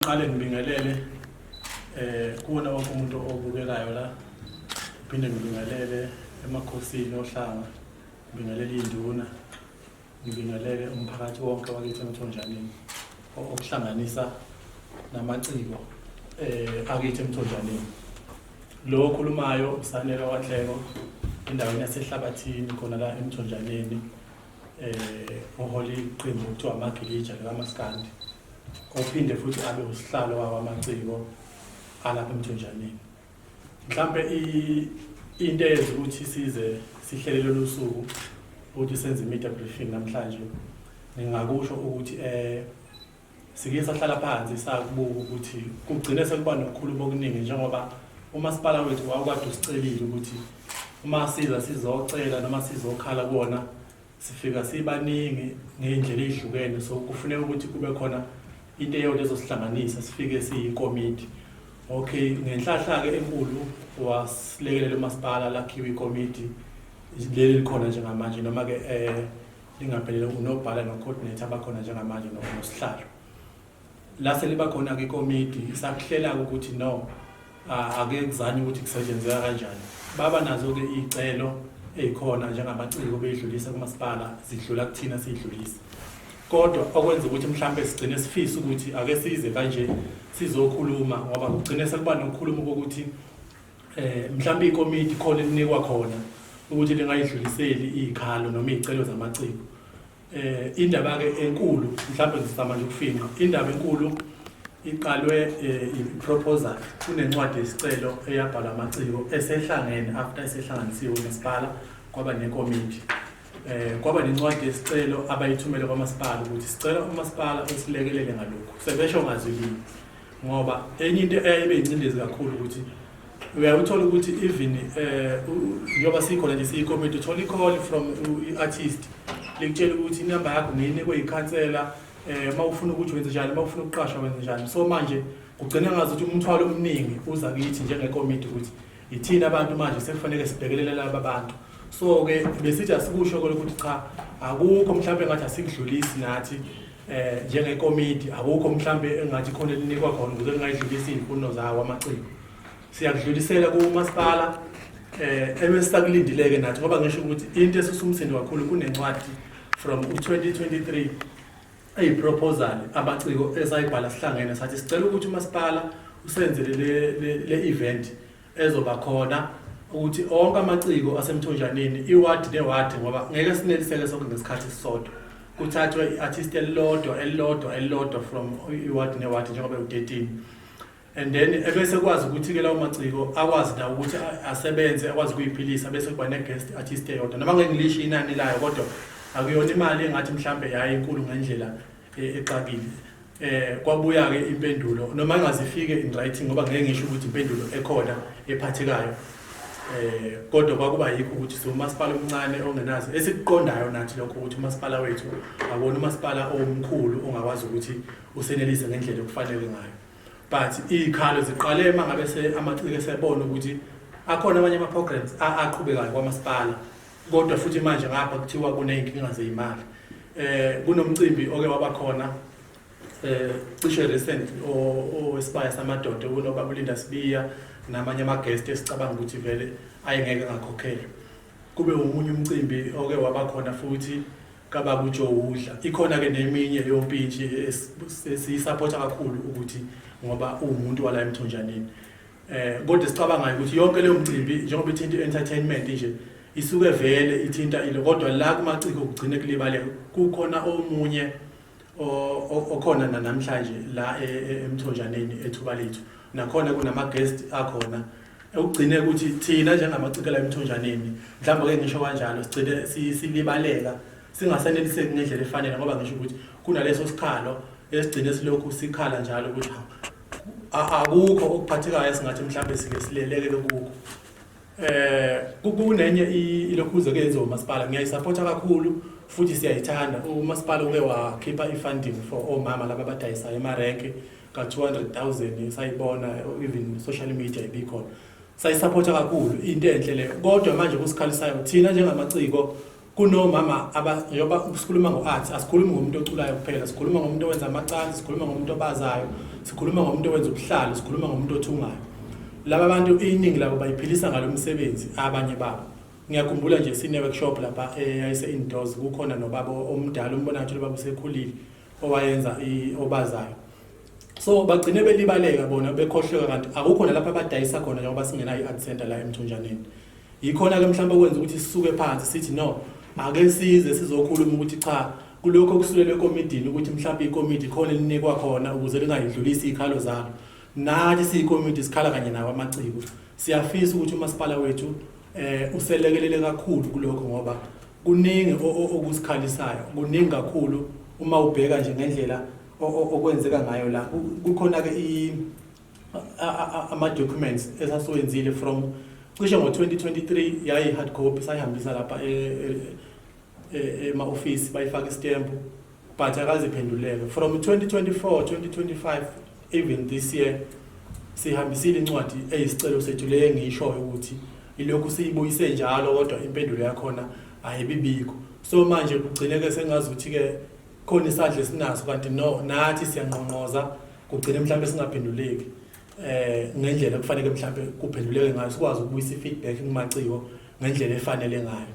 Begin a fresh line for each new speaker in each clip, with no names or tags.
Qale ngibingelele kuwona wonke umuntu obukelayo la. Phinde ngibingelele emakhosini ohlanga, ngibingelele induna, ngibingelele umphakathi wonke wakithi eMthonjaneni okuhlanganisa namaciko akithi eMthonjaneni. Lo okhulumayo uSanele Wahleko endaweni yasehlabathini khona la eMthonjaneni, uholi iqembu kuthiwa amagilija likaMaskandi, ophinde futhi abe usihlalo wamaciko alapha eMthonjaneni. Mhlambe into eyenza ukuthi size sihlele lolu suku ukuthi senze media briefing namhlanje, ngingakusho ukuthi sike sahlala phansi sakubuka ukuthi kugcine sekuba nokukhuluma okuningi, njengoba umasipala wethu wawukade usicelile ukuthi uma siza sizocela noma sizokhala kuona sifika sibaningi ngendlela ezihlukene, so kufuneka ukuthi kube khona into eyodwa ezosihlanganisa sifike siyikomiti. Okay, ngenhlahla ke enkulu wasilekelela umasipala lakhiwa ikomiti leli likhona njengamanje, noma ke lingaphelele unobhala no-coordinator abakhona njengamanje nosihlalo. La seliba khona ke ikomiti sakuhlela ukuthi no ake kuzanye ukuthi kusetshenzeka kanjani. Baba nazo ke icelo ezikhona njengamaciko beyidlulisa kumasipala zidlula kuthina sidlulisa. Kodwa okwenza ukuthi mhlambe sigcine sifisa ukuthi ake size kanje sizokhuluma, ngoba kugcine sekuba nokukhuluma ukuthi mhlambe ikomiti khona elinikwa khona ukuthi lingayidluliseli izikhalo noma izicelo zamaciko. Indaba ke enkulu mhlambe ngizama nje ukufinqa, indaba enkulu iqalwe iproposal kunencwadi yesicelo eyabhalwa amaciko esehlangene after esehlanganisiwe umasipala kwaba nekomiti. Kwaba nencwadi yesicelo abayithumele kwamasipala ukuthi sicela umasipala usilekelele ngalokho. Sebesho ngazwilini ngoba enye into eyayibe incindezi kakhulu ukuthi uyawuthola ukuthi even njoba sikhona nje siyikomiti uthola i-call from i-artist likutshela ukuthi inamba yakho ngiyinikwe ikhansela, mawufuna ukuthi wenze njani, mawufuna ukuqashwa wenze njani. So manje kugcina ngazi ukuthi umthwalo omningi uza kithi njengekomiti ukuthi ithina abantu manje sekufanele sibhekelele laba bantu. So ke besithi asikusho ukuthi cha akukho mhlambe ngathi asikudlulisi nathi njengekomiti, akukho mhlambe engathi khona elinikwa khona ukuze lingayidlulisi imfuno zawo amaciko. Siyakudlulisela kumasipala ebesisakulindileke nathi, ngoba ngisho ukuthi into esisumsindo kakhulu kunencwadi from 2023 eyiproposal abaciko esayibhala sihlangene sathi sicela ukuthi umasipala usenzele le event ezoba khona ukuthi onke amaciko aseMthonjaneni iward neward, ngoba ngeke sineliseke sonke ngesikhathi sisodwa, kuthathwe i-artist elilodwa from iward neward njengoba u13, and then ebese kwazi ukuthi ke lawo maciko akwazi nawo ukuthi asebenze, akwazi ukuyiphilisa, bese kuba ne-guest artist eyodwa. Noma ngeke ngilisho inani layo, kodwa akuyona imali engathi mhlambe yayi inkulu ngendlela exakile. Kwabuya ke impendulo noma ingazifike in writing, ngoba ngeke ngisho ukuthi impendulo ekhona ephathekayo, kodwa kwakuba yikho ukuthi umasipala omncane ongenazi esikuqondayo nathi lokho ukuthi umasipala wethu akona umasipala omkhulu ongakwazi ukuthi usenelise ngendlela okufanele ngayo. But izikhalo ziqale mangabe amaciko esebona ukuthi akhona amanye ama-programs aqhubekayo kwamasipala, kodwa futhi manje ngapha kuthiwa kuney'nkinga zey'mali. Kunomcimbi oke waba khona cishe recent owesibaya samadoda kunobaba uLinda Sibiya namanye ama-guest esicabanga ukuthi vele ayengeke ngakhokhela. Kube umunye umcimbi oke waba khona futhi kababa uJoe Udla. Ikhona ke neminye yompintshi esiyisapota kakhulu ukuthi ngoba umuntu wala eMthonjaneni. Kodwa sicabanga ukuthi yonke leyo mcimbi njengoba ithinta entertainment nje isuke vele ithinta ile, kodwa la kumaciko kugcine kulibaleka kukhona omunye okhona namhlanje la eMthonjaneni ethuba lethu, nakhona kunama-guest akhona ukugcine ukuthi thina njengamaciko la eMthonjaneni mhlawumbe ke ngisho kanjalo sigcine silibaleka singaseneliseki ngendlela efanele, ngoba ngisho ukuthi kunaleso sikhalo esigcine silokhu sikhala njalo ukuthi akukho okuphathekayo esingathi mhlawumbe sike sileleke lokho. Kunenye ilokhuze ke yenziwa umasipala, ngiyayisapota kakhulu futhi siyayithanda. Umasipala uke wakhipha i-funding for omama laba abadayisayo emarenke ka-200,000 sayibona, even social media ibikhona, sayisapota kakhulu, into enhle leyo. Kodwa manje kusikhalisayo thina njengamaciko kunomama njengoba sikhuluma ngo-art asikhulumi ngomuntu oculayo kuphela, sikhuluma ngomuntu owenza amacansi, sikhuluma ngomuntu obazayo, sikhuluma ngomuntu owenza ubuhlalo, sikhuluma ngomuntu othungayo. Laba abantu iningi labo bayiphilisa ngalo msebenzi abanye babo. Ngiyakhumbula nje sine workshop lapha eyayise indoors kukhona nobaba omdala umbona ukuthi ubaba usekhulile owayenza obazayo. So bagcine belibaleka bona bekhohleka kanti akukho nalapha abadayisa khona njengoba singena i-art center la eMthunjaneni. Yikhona ke mhlawumbe okwenza ukuthi sisuke phansi sithi no ake size sizokhuluma ukuthi cha kulokho okusulelwe ekomidini ukuthi mhlawumbe ikomidi khona elinikwa khona ukuze lingayidlulisi ikhalo zalo. Nathi siyikomidi sikhala kanye nawo amaciko. Siyafisa ukuthi umasipala wethu uselekelele kakhulu kulokho ngoba kuningi okusikhalisayo, kuningi kakhulu uma ubheka nje ngendlela okwenzeka ngayo la. Kukhona ke ama documents esasiwenzile from cishe ngo-2023 yayi hard copy sayihambisa lapha ema-office bayifaka istamp but akaziphenduleke. From 2024, 2025 even this year sihambisile incwadi eyisicelo sethu le ngisho ukuthi ilokhu siyibuyise njalo kodwa impendulo yakhona ayibibikho. So manje kugcineke sengazi ukuthi ke khona isandla esinaso kanti no nathi siyanqonqoza kugcine mhlawumbe singaphenduleki ngendlela kufanele mhlawumbe kuphenduleke ngayo, sikwazi ukubuyisa feedback kumaciko ngendlela efanele ngayo.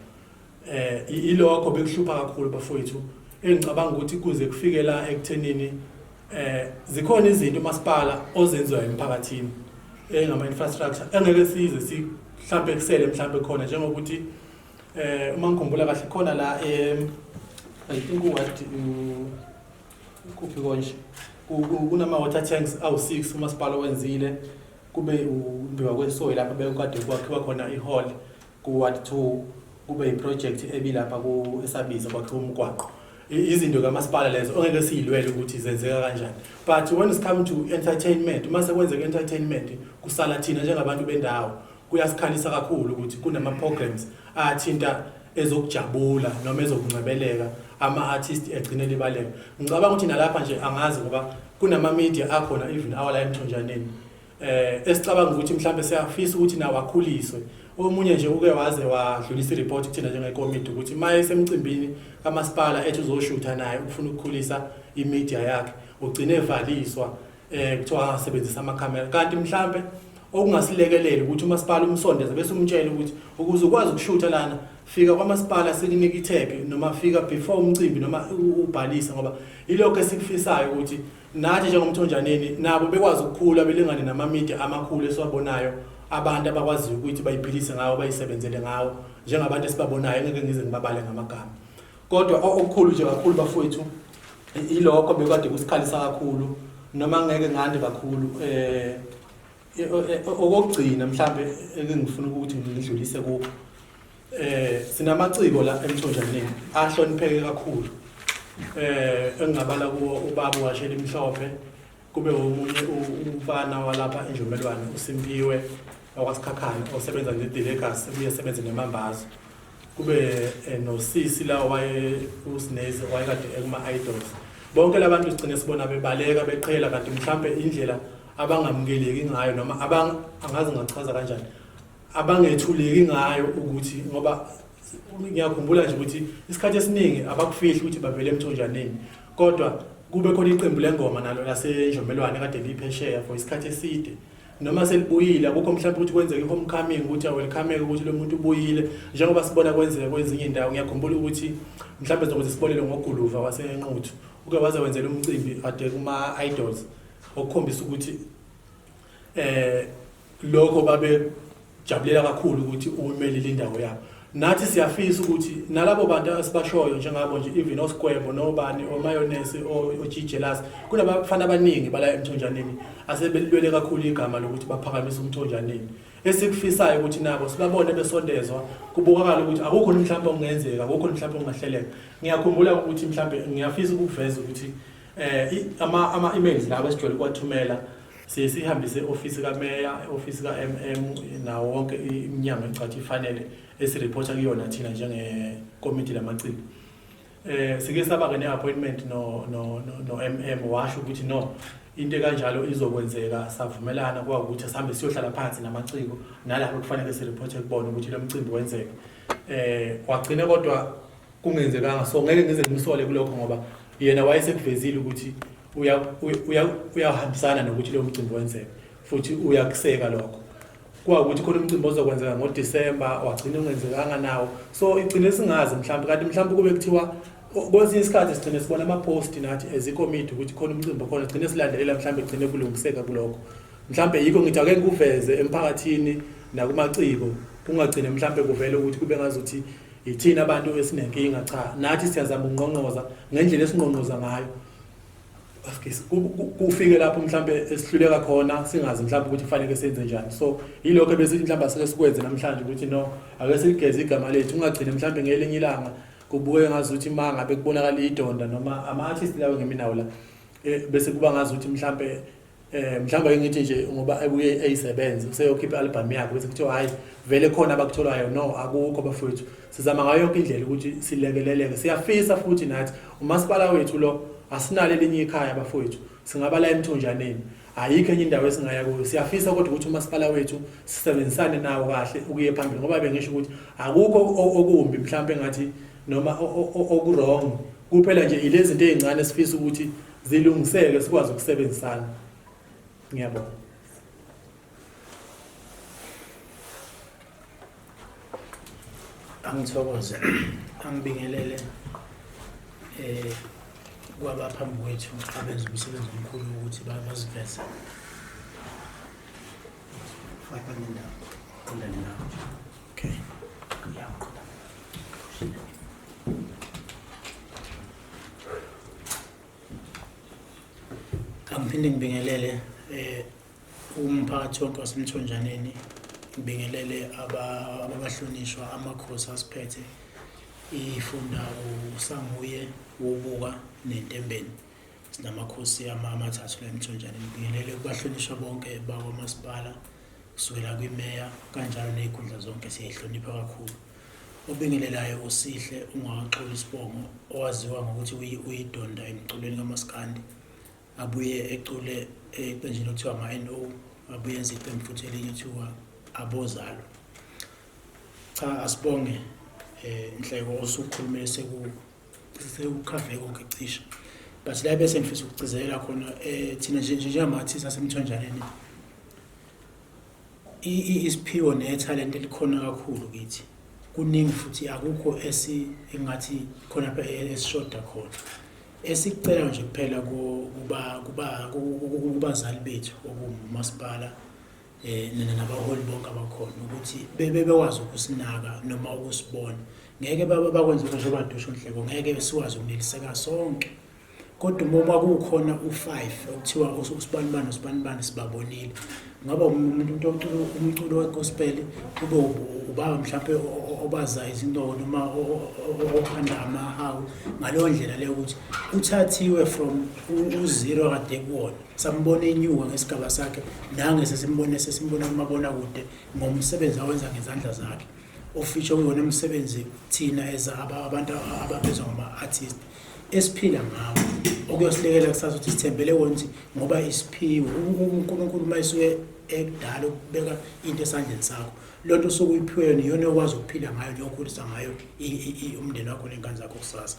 Ilokho bekuhlupha kakhulu bafowethu engicabanga ukuthi kuze kufike la ekuthenini zikhona izinto umasipala ozenziwa emphakathini engama infrastructure engeke size mhlawumbe kusele mhlawumbe khona njengokuthi uma ngikhumbula kahle khona la I think what kuphi konje kunama water tanks awu6 umasipala wenzile kube umbiwa kwesoil lapha bekade kwakhiwa khona ihall ku ward 2 kube iproject ebilapha ku esabiza kwakhiwa umgwaqo. Izinto kamasipala lezo ongeke siyilwele ukuthi zenzeka kanjani. But when it comes to entertainment, uma sekwenzeka entertainment kusala thina njengabantu bendawo kuyasikhalisa kakhulu ukuthi kunama programs athinta ezokujabula noma ezokungcebeleka ama-artist egcine libaleka. Ngicabanga ukuthi nalapha nje angazi ngoba kunama media akhona even awala eMthunjaneni esicabanga ukuthi mhlawumbe siyafisa ukuthi nawo akhuliswe. Omunye nje uke waze wadlulisa ireport kuthina njengekomiti ukuthi maye semcimbini kamasipala ethi uzoshutha naye ufuna ukukhulisa imedia yakhe ugcine evaliswa kuthiwa angasebenzisa amakhamera kanti mhlawumbe okungasilekelele ukuthi umasipala umsondeze bese umtshela ukuthi ukuze ukwazi ukushutha lana fika kwamasipala sikunika ithephi noma fika before umcimbi noma ubhalisa ngoba ilokho esikufisayo ukuthi nathi njengomthonjaneni nabo bekwazi ukukhula belingane nama media amakhulu esiwabonayo abantu abakwazi ukuthi bayiphilise ngawo bayisebenzele ngawo njengabantu esibabonayo ngeke ngize ngibabale ngamagama kodwa okukhulu nje kakhulu bafowethu ilokho bekade kusikhalisa kakhulu noma ngeke ngande kakhulu okugcina mhlambe engifuna ukuthi ngidlulise kuko sinamaciko la eMthunjaneni ahlonipheke kakhulu engingabala kuwo ubaba washela imhlophe kube omunye umfana walapha eNjomelwane uSimpiwe wakwaSikhakhane osebenza ngeDelegacy uyesebenza nemambazo kube noSisi la waye uSineze wayekade ekuma idols bonke labantu sigcine sibona bebaleka beqhela kanti mhlambe indlela abangamukeleki ngayo noma angazi ngachaza kanjani abangethuleki ngayo ukuthi ngoba ngiyakhumbula nje ukuthi isikhathi esiningi abakufihli ukuthi bavele eMthunjaneni kodwa kube khona iqembu lengoma nalo laseNjomelwane kade liphesheya for isikhathi eside noma selibuyile akukho mhlawumbe ukuthi kwenzeke ihomecoming ukuthi welcome ukuthi lo muntu ubuyile njengoba sibona kwenzeka kwezinye indawo. Ngiyakhumbula ukuthi mhlawumbe zokuthi sibolele ngoGuluva waseNquthu uke waze wenzela umcimbi ade kuma idols okukhombisa ukuthi lokho babe jabulela kakhulu ukuthi umelele indawo yabo. Nathi siyafisa ukuthi nalabo bantu asibashoyo njengabo nje even oSquare nobani oMayonnaise oJijelas kunabafana abaningi bala eMthunjaneni asebelilwele kakhulu igama lokuthi baphakamise uMthunjaneni esikufisayo ukuthi nabo sibabone besondezwa kubukakala ukuthi akukho mhlawumbe okungenzeka akukho mhlawumbe okungahleleka. Ngiyakhumbula ukuthi mhlawumbe ngiyafisa ukuveza ukuthi ama emails lawo esijwayele ukwathumela sihambise office kaMeya office kaMM nawo wonke iminyango ecathi ifanele esireporta kuyona thina njengekomiti lamaciko. Sike saba ke neappointment no MM washo ukuthi no into kanjalo izokwenzeka savumelana kwa ukuthi sihambe siyohlala phansi namaciko nalapho kufanele sireporte kubona ukuthi lo mcimbi wenzeke. Wagcina kodwa kungenzekanga so ngeke ngize ngisole kulokho ngoba yena wayesekuvezile ukuthi uyahambisana nokuthi lo mcimbi wenzeke futhi uyakuseka lokho kwakuthi khona umcimbi ozokwenzeka ngoDisemba wagcina ungenzekanga nawo so igcine singazi mhlawumbe kanti mhlawumbe kube kuthiwa kwesinye isikhathi sigcine sibona ama-post nathi ezikomiti ukuthi khona umcimbi khona sigcine silandelela mhlawumbe kugcine kulungiseka kulokho mhlawumbe yikho ngithi ake ngikuveze emphakathini nakumaciko kungagcine mhlawumbe kuvele ukuthi kube ngazuthi ithina abantu esinenkinga cha nathi siyazama ungqongqoza ngendlela esingqongqoza ngayo kufike lapho mhlawumbe esihluleka khona singazi mhlawumbe ukuthi kufanele senze njani so yilokho bese mhlawumbe asike sikwenze namhlanje ukuthi no ake sigeze igama lethu ungagcine mhlawumbe ngelinye ilanga kubuye ngazuthi mangabe kubonakala idonda noma ama-artist lawo ngeminawo la bese kuba ngazuthi mhlawumbe mhlawumbe ngithi nje ngoba ebuye eyisebenza useyokhipha i-album yakhe bese kuthiwa hayi vele khona abakutholayo no akukho bafowethu sizama ngayo yonke indlela ukuthi silekeleleke siyafisa futhi nathi umasipala wethu lo asinalo elinye ikhaya bafowethu singaba la eMthonjaneni ayikho enye indawo esingaya kuyo siyafisa kodwa ukuthi umasipala wethu sisebenzisane nawo kahle ukuye phambili ngoba bengisho ukuthi akukho okumbi mhlawumbe ngathi noma okurong kuphela nje ilezi zinto ezincane esifisa ukuthi zilungiseke sikwazi ukusebenzisana ngiyabonga
angithokoze angibingelele kwabaphambi kwethu abenza umsebenzi omkhulu ukuthi baziveze
okay
angiphinde ngibingelele umphakathi wonke waseMthonjaneni ngibingelele abahlonishwa amakhosi asiphethe ifunda uSanguye wobuka neNtembeni sinamakhosi amathathu la eMthonjaneni ngibingelele kubahlonishwa bonke bakwamasipala kusukela kwimeya kanjalo nezikhundla zonke siyahlonipha kakhulu obingelelayo uSihle ungakaxola isibongo owaziwa ngokuthi uyidonda emculweni kaMaskandi abuye ecule eqenjini lokuthiwa ama-NO abuye enze iqembu futhi elinye kuthiwa Abozalo cha asibonge inhleko osukhulumile sekukhafe konke cisha but la bese ngifisa ukugcizelela khona thina njengama-artists aseMthonjaneni isiphiwo nethalente likhona kakhulu kithi kuningi futhi akukho engathi khona lapha esishoda khona esicela nje kuphela kubazali bethu okumasipala nabaholi bonke abakhona ukuthi bekwazi ukusinaka noma ukusibona ngeke bakwenze nje badusha inhleko ngeke sikwazi ukuneliseka sonke kodwa uma kukhona u5 okuthiwa usibanibani sibabonile ngaba umuntu ocula umculo wegospel kube ubaba mhlawumbe obaza izinto noma okhanda amahawu ngaleyo ndlela leyo ukuthi uthathiwe from u0 kade kuwona sambone inyuka ngesigaba sakhe nange sesimbona kumabona kude ngomsebenzi awenza ngezandla zakhe ofisho uyona umsebenzi thina abantu ababizwa ngama-artist esiphila ngawo okuyosilekela kusasa ukuthi sithembele wonke ngoba isiphiwe uNkulunkulu mayisuke ekudala ukubeka into esandleni sakho lonto sokuyiphiwe niyona okwazi ukuphila ngayo niyokhulisa ngayo umndeni wakho nenkani zakho kusasa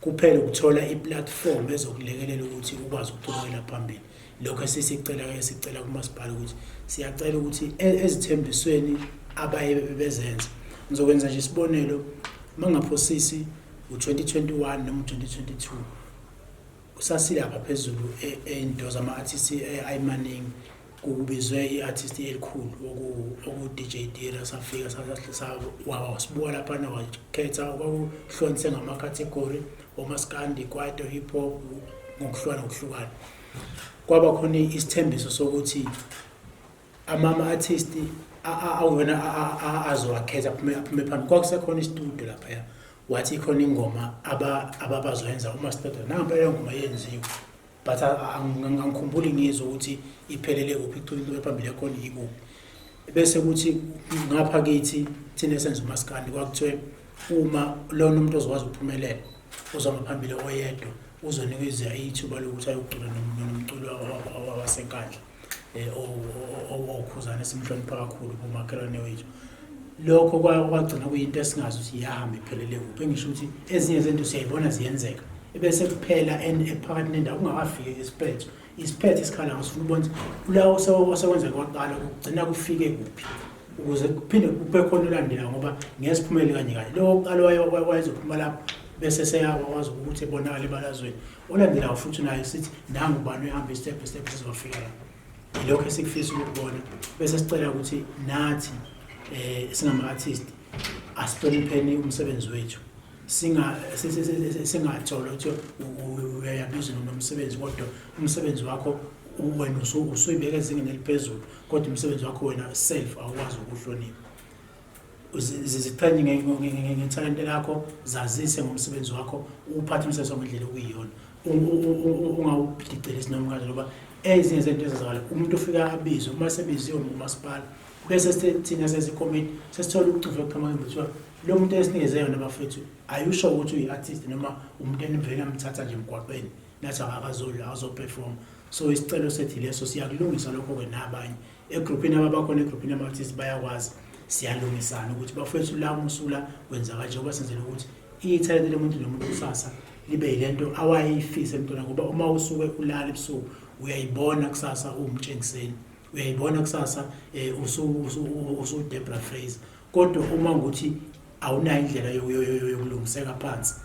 kuphela ukuthola iplatform ezokulekelela ukuthi ukwazi ukuqhubekela phambili lokho sicela kumasipala ukuthi siyacela ukuthi ezithembisweni abaye bezenza ngizokwenza nje isibonelo mangaphosisi u2021 noma u2022 usasilapha phezulu into zama-artists ayimaningi kubizwe i-artist elikhulu oku DJ Dira safika wasibuka lapha wakhetha kwakuhlonise ngama-category omaskandi kwaito hip hop ngokuhlukana kwaba khona isithembiso sokuthi ama-artist awona azowakhetha aphume phambili kwakusekhona istudio lapha wathi khona ingoma ababazoyenza uma siqeda nampela ingoma yenziwe but angikhumbuli ngizwe ukuthi iphelele kuphi iculo phambili yakhona yikuphi bese kuthi ngapha kithi thina esenza umaskandi kwakuthiwe uma lona umuntu ozokwazi ukuphumelela uzoma phambili oyedwa uzonikeza ithuba lokuthi ayocula nomculo wasenkandla okhuzana esimhlonipha kakhulu kumakhelwane wethu lokho kwagcina kuyinto esingazi ukuthi iyahamba iphelele kuphi engisho ukuthi ezinye izinto siyayibona ziyenzeka bese kuphela ephakathi nendawo ungakafiki isiphetho isikhala ngasifuna ubona ukuthi la osekwenza kwaqala kugcina kufike kuphi ukuze kuphinde kube khona ulandela ngoba ngiyasiphumele kanye lo oqala wayezophuma lapho bese seyakwazi ukuthi ebonakala ebalazweni olandelayo futhi naye sithi nangu ubani ehamba step by step sizofika la ilokho esikufisa ukubona bese sicela ukuthi nathi singama-artist asihlonipheni umsebenzi wethu singathola ukuthi uyayabizwa nomsebenzi kodwa umsebenzi wakho wena usuyibeka ezingeni eliphezulu kodwa umsebenzi wakho wena self awukwazi ukuhlonipha ziqhenye ngethalente lakho zazise ngomsebenzi wakho uphathe umsebenzi ngendlela okuyiyona ungawubhidiceli noma kanjalo ngoba ezinye izinto ezizakala umuntu ufika abizwe uma sebiziwe umasipala bese thina sesikomiti sesithola ukucuva kuqhamuka kuthiwa lo muntu esinikeze yona bafethu ayusho ukuthi uyi-artist noma umuntu enivele amthatha nje emgwaqweni nathi akazoperform so isicelo sethi leso siyakulungisa lokho-ke nabanye egrupini ababakhona egrupini ama-artist bayakwazi siyalungisana ukuthi bafethu la umusula wenza kanje ngoba senzela ukuthi ithalente lomuntu nomuntu kusasa libe yilento awayifisa emntwana ngoba uma usuke ulala ebusuku uyayibona kusasa uwumtshengiseni uyayibona kusasa usu-Debra Fraser kodwa uma ngukuthi awunayo indlela yokulungiseka phansi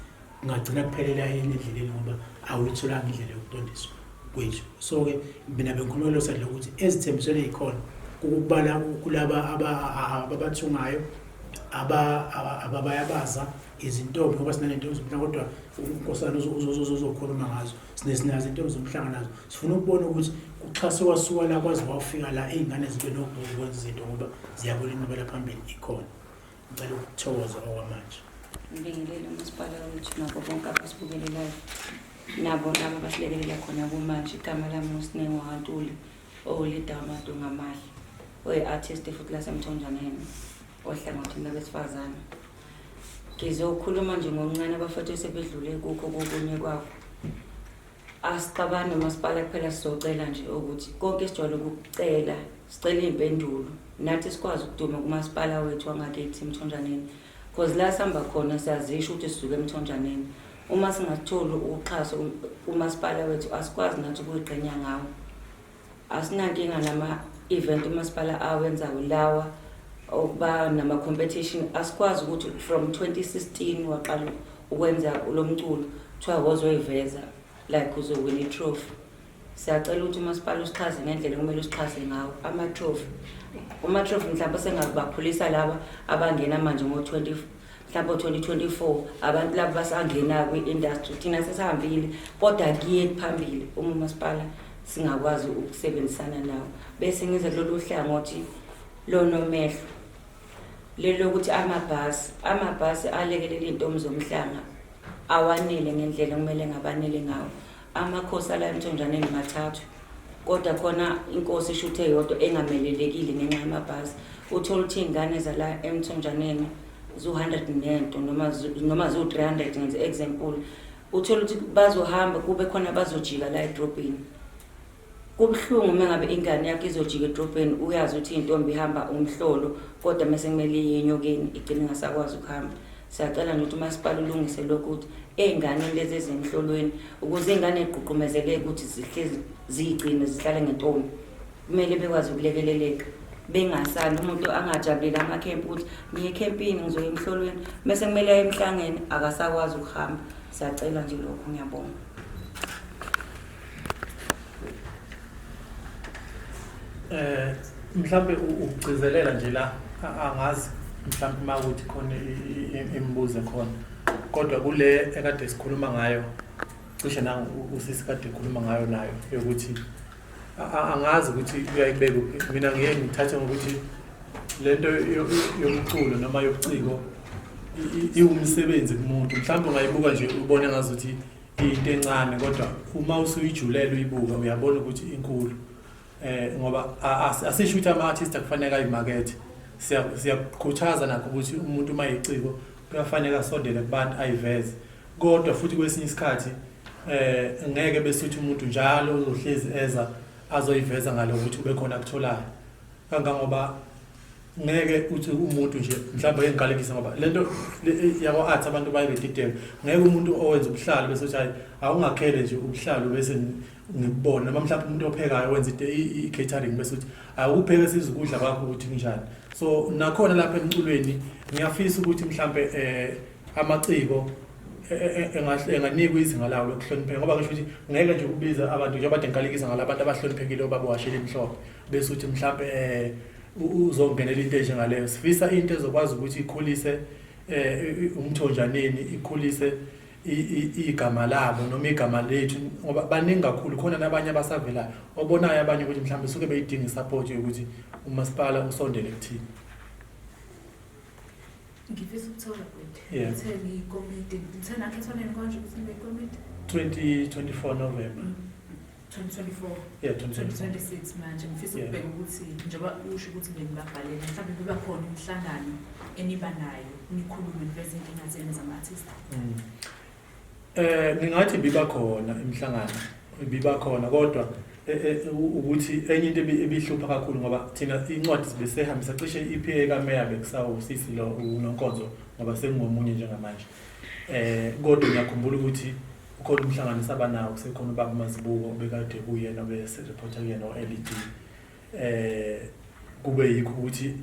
ungagcina kuphelela endleleni ngoba awuyitholanga indlela yokuqondiswa kwethu so-ke mina bengikhulumela sadla ukuthi ezithembisweni ey'khona ukubala kulaba abathungayo ababayabaza izintombi ngoba sinanentombi zomhlanga kodwa unkosana uzokhuluma ngazo sinazo intombi zomhlanga nazo sifuna ukubona ukuthi kuxhase wasuka la kwazi wafika la iy'ngane zibe nokwenza izinto ngoba ziyabona inqubela phambili ikhona ngicela ukuthokoza okwamanje
ngibingelele umasipala wethu nabo bonke abasibukeleyo nabo abasilekelela khona kumanje igama lami uSinenge Wantuli owulida amadunga amahle oyi-artist futhi lasemthonjaneni ohlangothini labesifazane ngizokhuluma nje ngokuncane abafethu esebedlule kukho kokunye kwakho asicabane umasipala kuphela sizocela nje ukuthi konke sijwayele ukucela sicela iy'mpendulo nathi sikwazi ukuduma kumasipala wethu wangakithi emthonjaneni because la sihamba khona siyazisho ukuthi sisuke emthonjaneni uma singatholi uxhaso umasipala wethu asikwazi nathi ukuyiqhenya ngawo asinankinga nama-event umasipala awenzayo lawa okuba nama-competition asikwazi ukuthi from 2016 waqala ukwenza lo mculo kuthiwa wozoyiveza like uzowina i-trophy siyacela ukuthi umasipala usichaze ngendlela kumele usichaze ngawo ama-trophy mhlawumbe sengabakhulisa laba abangena manje ngo-20 mhlawumbe 2024 abantu laba basangena kwi-industry thina sesihambile kodwa kuye phambili uma umasipala singakwazi ukusebenzisana nawo bese ngize kulolu hlangothi lonomehlo lelokuthi amabhasi alekelela intombi zomhlanga awanele ngendlela kumele ngabanele ngawo amakhosi ala emthonjaneni mathathu kodwa khona inkosi ishuthe yodwa engamelelekile ngenxa yamabhasi uthola ukuthi iy'ngane zala emthonjaneni zu-100 nento noma zu-300 ngenze example uthola ukuthi bazohamba kube khona bazojika la edrobheni kubuhlungu uma ngabe ingane yakho izojika edrobheni uyazi ukuthi intombi ihamba umhlolo kodwa mase kumele iye enyokeni igcine ingasakwazi ukuhamba siyacela nje ukuthi umasipala ulungise lokhu ukuthi ey'nganeni lezi ezemhlolweni ukuze iy'ngane ey'gqugqumezeleke ukuthi zihlezi ziyigcine zihlale ngentombi kumele bekwazi ukulekeleleka bengasali umuntu angajabuleli amakhempi ukuthi ngiye ekhempini ngizoya emhlolweni bese kumele aye emhlangeni akasakwazi ukuhamba siyacela nje lokho ngiyabonga
mhlambe ukugcizelela nje la angazi mhlambe makuthi khona imibuzo khona kodwa kule ekade sikhuluma ngayo cishe na usisi kade ekhuluma ngayo nayo ukuthi angazi ukuthi uyayibeka mina ngeke ngithathe ngokuthi lento yomculo noma yobuciko iwumsebenzi kumuntu mhlawumbe ungayibuka nje ubone ngazuthi into encane kodwa uma usuyijulela uyibuka uyabona ukuthi inkulu ngoba asisho ukuthi ama-artist akufanele ayimakethe siyakhuthaza nakho ukuthi umuntu uma yiciko kuyafanele asondele kubantu ayiveze kodwa futhi kwesinye isikhathi ngeke bese uthi umuntu njalo uzohlezi eza azoyiveza ngalo ukuthi ube khona akutholayo kangangoba ngeke uthi umuntu nje mhlawumbe engigalekisa ngoba lento yabo athi abantu bayebedideka ngeke umuntu owenza ubuhlalo bese uthi awungakhele nje ubuhlalo bese ngibona noma mhlawumbe umuntu ophekayo wenza i-catering bese uthi awupheke sizukudla kwakho ukuthi kunjani so nakhona lapha emculweni ngiyafisa ukuthi mhlawumbe amaciko enganikwa izinga lawo lokuhlonipheka ngoba ngisho ukuthi ngeke nje ukubiza abantu njengoba dengigalekisa ngalabantu abahloniphekile obabowashela imhlophe bese uthi mhlawumbe uzongenela into enjengaleyo sifisa into ezokwazi ukuthi ikhulise umthonjaneni ikhulise igama labo noma igama lethu ngoba baningi kakhulu khona nabanye abasavelayo obonayo abanye ukuthi mhlawumbe suke beyidinga support yokuthi umasipala usondele kuthini
ngifisa ukuthola kwethu utheni ikomiti uthena akhethwane konje ukuthi nibe ikomiti
2024 November
2024
yeah
2026 manje ngifisa ukubheka ukuthi njengoba usho ukuthi ngibabhalele mhlawumbe kuba khona umhlangano eniba nayo nikhulume niveze inkinga zenu zama-artist
ngingathi biba khona imihlangano biba khona kodwa ukuthi enye into ebihlupha kakhulu ngoba thina incwadi sibesehambisa cishe iPA kaMeya bekusawusisi lo uNonkonzo ngoba sengomunye njengamanje kodwa ngiyakhumbula ukuthi ukhona umhlangano sabanawo kusekhona ubaba Mazibuko obekade kuyena obesereporter kuyena o-LED kube yikho ukuthi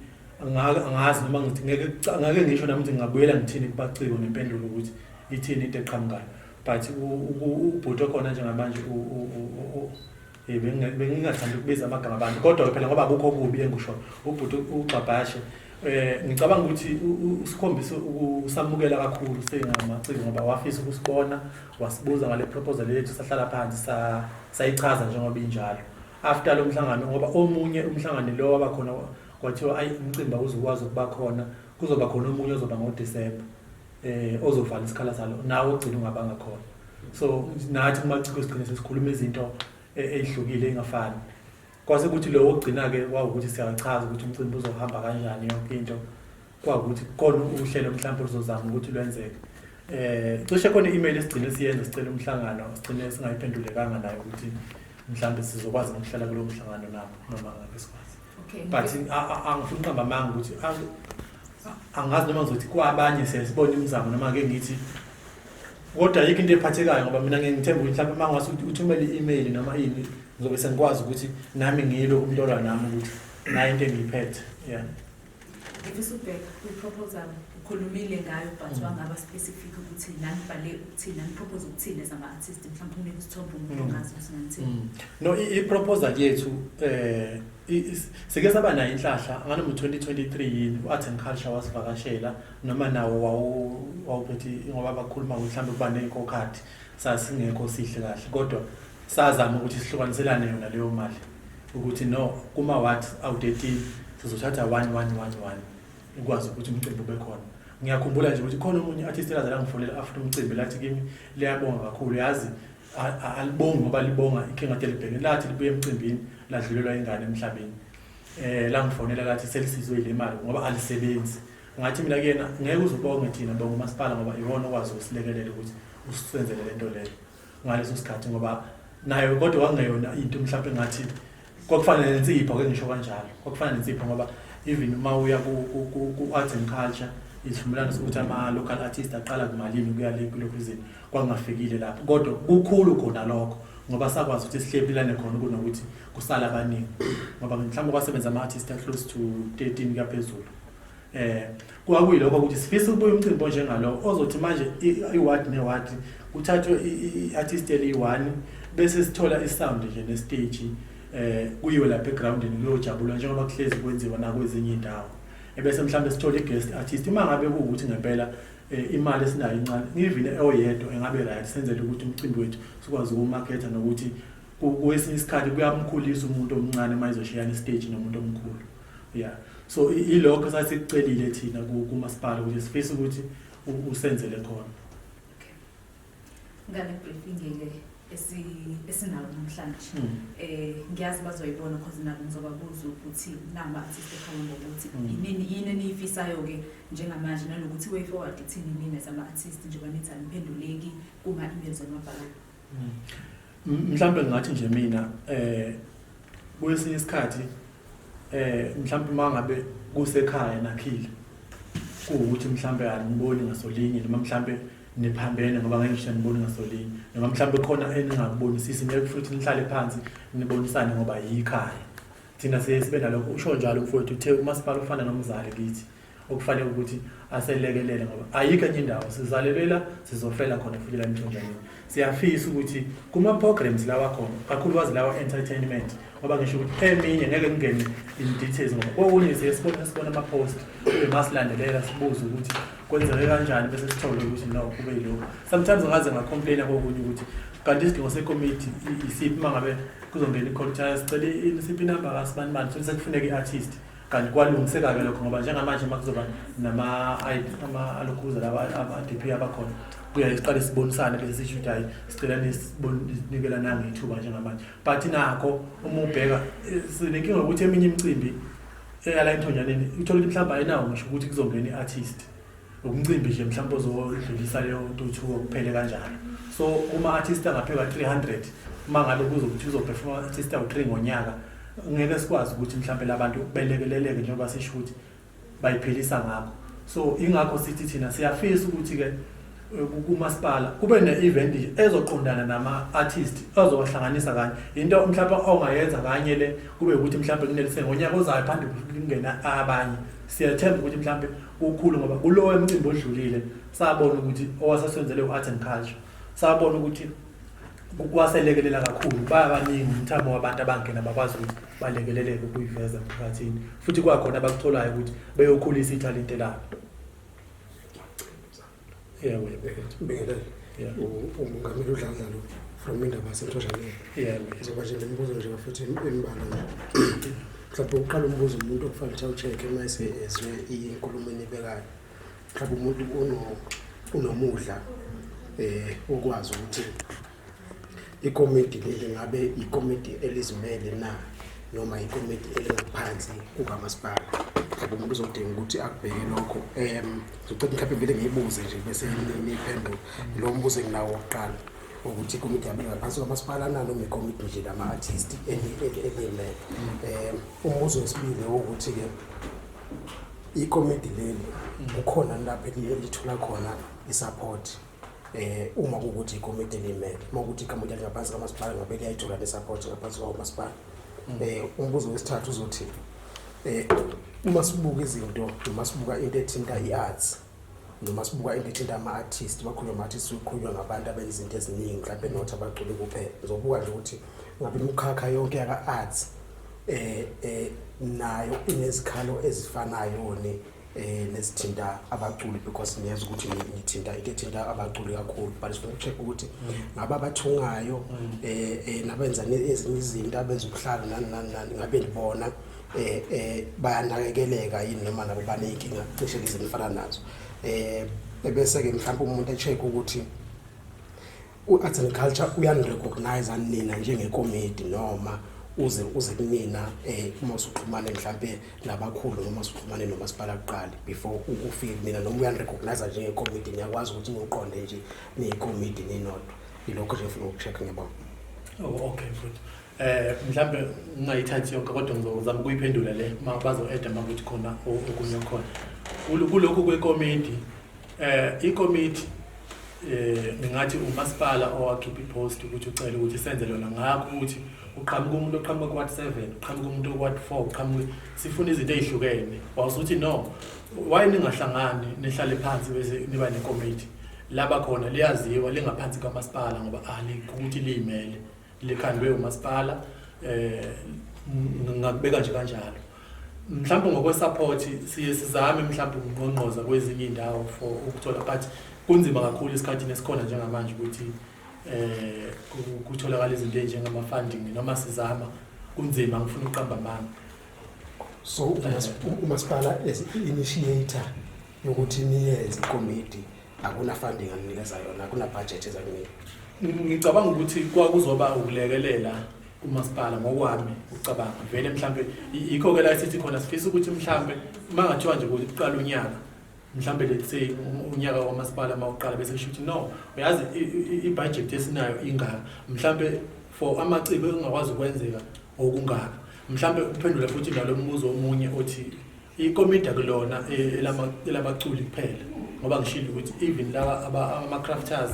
angazi noma ngithi ngeke ngisho nami ukuthi ngingabuyela ngithini kubaciko nempendulo ukuthi ithini into eqhamukayo but ubhuti okhona njengamanje bengingathanda ukubiza amagama abantu kodwa phela ngoba akukho kubi engusho ubhuti uXabhashe ngicabanga ukuthi usikhombise ukusamukela kakhulu sengamaciko ngoba wafisa ukusibona wasibuza ngale proposal lethu sahlala phansi sayichaza njengoba injalo after lo mhlangano ngoba omunye umhlangano lo wabakhona kwathiwa ayi umcimbi uzokwazi ukuba khona kuzoba khona omunye ozoba ngoDisemba ozovala isikhala salo nawo ugcina ungabanga khona so nathi kumaciko sigcine sesikhuluma izinto ezihlukile engafani kwase ukuthi lo ogcina ke kwawukuthi siyachaza ukuthi umcimbi uzohamba kanjani yonke into kwawukuthi khona uhlelo mhlawumbe uzozama ukuthi lwenzeke cishe khona i-email esigcine siyenza sicela umhlangano sigcine singayiphendulekanga nayo ukuthi mhlawumbe sizokwazi ukuhlala kulo mhlangano nabo noma ngeke sikwazi but angifuni uqamba amanga ukuthi angazi noma ngizothi kwabanye siyasibona imizamo noma ngeke ngithi kodwa yikho into ephathekayo ngoba mina ngithemba ukuthi mhlawumbe mangase uthumele i-email noma yini ngizobe sengikwazi ukuthi nami ngiyilo umntwana nami ukuthi nayo into engiyiphethe yeah
ngifisa ukubheka kwi-proposal ukhulumile ngayo but wangaba specific ukuthi nani bhale ukuthini nani propose ukuthini as ama-artist mhlawumbe unika isithombe umuntu ongazi ukuthi nanithini
no i-proposal yethu sike saba nayo inhlahla ngani mu-2023 yini u-Art and Culture wasivakashela noma nawo wawuphethe ngoba bakhuluma mhlawumbe kuba ney'nkokhati sasingekho sihle kahle kodwa sazama ukuthi sihlukaniselane yona leyo mali ukuthi no kuma-watt awu-13 sizothatha 1 ikwazi ukuthi umcimbi ube khona ngiyakhumbula nje ukuthi khona omunye artist elaze langifonela after umcimbi lathi kimi liyabonga kakhulu yazi alibongi ngoba libonga iKing Adelbheki lathi libuye emcimbini ladlulelwa ingane emhlabeni langifonela lathi selisizwe ile mali ngoba alisebenzi ngathi mina kuyena ngeke uzubonge thina bonga umasipala ngoba iwona okwazi ukusilekelela ukuthi usisenzele lento leyo ngaleso sikhathi ngoba nayo kodwa kwangeyona into mhlawumbe ngathi kwakufanele nensipho ke ngisho kanjalo kwakufanele nensipho ngoba even uma uya ku-Art and Culture isivumelwano sokuthi ama-local artist aqala kumalini ukuya le kulokhu izinto kwangafikile lapho kodwa kukhulu khona lokho ngoba sakwazi ukuthi sihlephilane khona kunokuthi kusala abaningi ngoba mhlawumbe kwasebenza ama-artist close to 13 kaphezulu kwakuyilokho ukuthi sifisa ukubuya umcimbi onjengalo ozothi manje i-ward ne-ward kuthathwe i-artist eli-1 bese sithola isound nje nestage kuyiwe lapha egroundini kuyojabulwa njengoba kuhlezi kwenziwa nakwezinye indawo ebese mhlawumbe sithola i-guest artist uma ngabe kuwukuthi ngempela imali esinayo incane ngivine oyedwa engabe right senzele ukuthi umcimbi wethu sikwazi ukumarketa nokuthi kwesinye isikhathi kuyamkhulisa umuntu omncane uma izoshiyana istage nomuntu omkhulu yeah so ilokho sasikucelile thina kumasipala ukuthi sifisa ukuthi usenzele khona
ngale briefing esinawo namhlanje ngiyazi bazoyibona because nabo ngizobabuza ukuthi nama-artist ekhaya ngokuthi yini eniyifisayo-ke njengamanje nanokuthi way forward ithini nini as ama-artist njengoba nithi aniphenduleki kuma-emails amabhalana
mhlawumbe ngathi nje mina kwesinye isikhathi mhlawumbe mangabe kusekhaya nakhile kuwukuthi mhlawumbe aniboni ngasolinye noma mhlawumbe niphambene ngoba ngeke ngisho nibone ngasolinye noma mhlawumbe khona eningakubonisisi ngeke futhi nihlale phansi nibonisane ngoba yikhaya thina sibe nalokho usho njalo mfowethu uthe umasipala ufana nomzali kithi okufanele ukuthi aselekelele ngoba ayikho enye indawo sizalelela sizofela khona futhi la emthonjaneni siyafisa ukuthi kuma programs lawa khona kakhulukazi lawa entertainment ngoba ngisho ukuthi eminye ngeke ngene in details ngoba okunye siyasibona ama post masilandelela sibuza ukuthi kwenzeke kanjani bese sithole ukuthi no kube yilokho sometimes ngaze ngacomplain kokunye ukuthi kanti isidingo secommittee isiphi mangabe kuzongena iculture sicela isiphi number kasibani manje futhi sekufuneka iartist kanti kwalungiseka ke lokho ngoba njengamanje makuzoba nama alokhuza laba ama-DP abakhona kuyayiqala sibonisane bese sisho ukuthi hayi sicela nisibonike nanga ithuba njengamanje but nakho uma ubheka sinenkinga ukuthi eminye imicimbi eyala emthonjaneni uthola ukuthi mhlawumbe ayinawo ngisho ukuthi kuzongena iartist ukumcimbi nje mhlawumbe ozodlulisa leyo ntuthuko kuphele kanjalo so uma artist angapheka 300 mangabe kuzokuthi uzoperform artist awu3 ngonyaka ngeke sikwazi ukuthi mhlawumbe labantu belekeleleke njengoba sisho ukuthi bayiphelisa ngakho so ingakho sithi thina siyafisa ukuthi ke kumasipala kube ne-event ezoqondana nama-artist ezowahlanganisa kanye into mhlawumbe ongayenza kanye le kube ukuthi mhlawumbe kunelise ngonyaka ozayo phande kungena abanye siyathemba ukuthi mhlawumbe ukhulu ngoba kulowo emcimbi odlulile sabona ukuthi owasasenzele u-art and culture sabona ukuthi kwaselekelela kakhulu bayabaningi umthamo wabantu abangena bakwazi ukuthi balekeleleke ukuyiveza emphakathini futhi kwakhona abakutholayo ukuthi beyokhulisa ithalente labo.
Ungamele udlala from indaba yasemthonjaneni. Ngizoba nje nembuzo nje futhi emibala nje. Mhlawumbe uqala umbuzo umuntu okufanele ukuthi awucheck mayise ezwe inkulumo enibekayo. Mhlawumbe umuntu unomudla ukwazi ukuthi ikomiti leli ngabe ikomiti elizimele na noma ikomiti elingaphansi kukamasipala. Umuntu uzodinga ukuthi akubheke lokho ngicela mhlawumbe vele ngiyibuze nje bese niphendula lo mbuzo enginawo oqala ukuthi ikomiti yabe ngaphansi kwamasipala noma ikomiti nje lama-artist elimele. Umbuzo wesibili ukuthi ke ikomiti leli ukhona lapho elithola khona isupport uma ukuthi ikomiti elimele ukuthi ikomiti elingaphansi kwamasipala ngabe liyayithola le-support ngaphansi kwamasipala. Umbuzo wesithathu uzothi uma sibuka izinto noma sibuka into ethinta i-arts noma sibuka into ethinta ama-artist bakhulunywa ama-artist ukukhulunywa ngabantu abenza izinto eziningi mhlawumbe not abaculi kuphela. Ngizobuka nje ukuthi ngabe imikhakha yonke yaka-arts nayo inezikhalo ezifanayo nesithinta abaculi because niyeza ukuthi ngithinta into ethinta abaculi kakhulu but sifuna ukucheck ukuthi ngabe abathungayo nabenza ezinye izinto abenza ubuhlalo nani ngabe libona bayanakekeleka yini noma nabo baneyinkinga cishe izinto efana nazo. Bese ke mhlawumbe umuntu echeck ukuthi u-art and culture uyanirecognize nina njengekomiti noma uze kunina uma usuxhumane mhlawumbe nabakhulu noma usuxhumane nomasipala kuqala before ufike mina noma uyanirecognize njengekomiti niyakwazi ukuthi niqonde nje niyikomiti ninodwa. Ilokho nje ufuna ukucheck ngiyabona.
Okay good. Mhlawumbe ngingayithathi yonke kodwa ngizozama ukuyiphendula le bazo-eda makuthi khona okunye khona kulokhu kwekomiti. Ikomiti ngingathi umasipala owakhipha ipost ukuthi ucela ukuthi senze lona ngakho ukuthi uqhamuka umuntu oqhamuka ku-Ward 7 uqhamuka umuntu ku-Ward 4 uqhamuka sifuna izinto ezihlukene wasuthi no why ningahlangani nihlale phansi bese niba nekomiti laba khona liyaziwa lingaphansi kwamasipala ngoba ukuthi liyimele likhandwe umasipala ngakubeka nje kanjalo. Mhlawumbe ngokwesupport siye sizame mhlawumbe ukungqongqoza kwezinye indawo for ukuthola but kunzima kakhulu isikhathi esikhona njengamanje ukuthi kutholakala izinto njengama funding noma sizama kunzima ngifuna uqamba amanga.
So umasipala as initiator yokuthi niyenze ikomiti akuna funding aninikeza yona akuna budget ezakunika.
Ngicabanga ukuthi kwakuzoba ukulekelela umasipala ngokwami ucabanga vele mhlambe yikho ke la sithi khona sifisa ukuthi mhlambe mangathiwa nje ukuthi uqala unyaka mhlambe let's say unyaka wamasipala mawuqala bese kusho ukuthi no uyazi ibudget esinayo ingaka mhlambe for amaciko engakwazi ukwenzeka okungaka mhlambe uphendula futhi nalo mbuzo omunye othi ikomiti akulona elabaculi kuphela ngoba ngishilo ukuthi even laba ama-crafters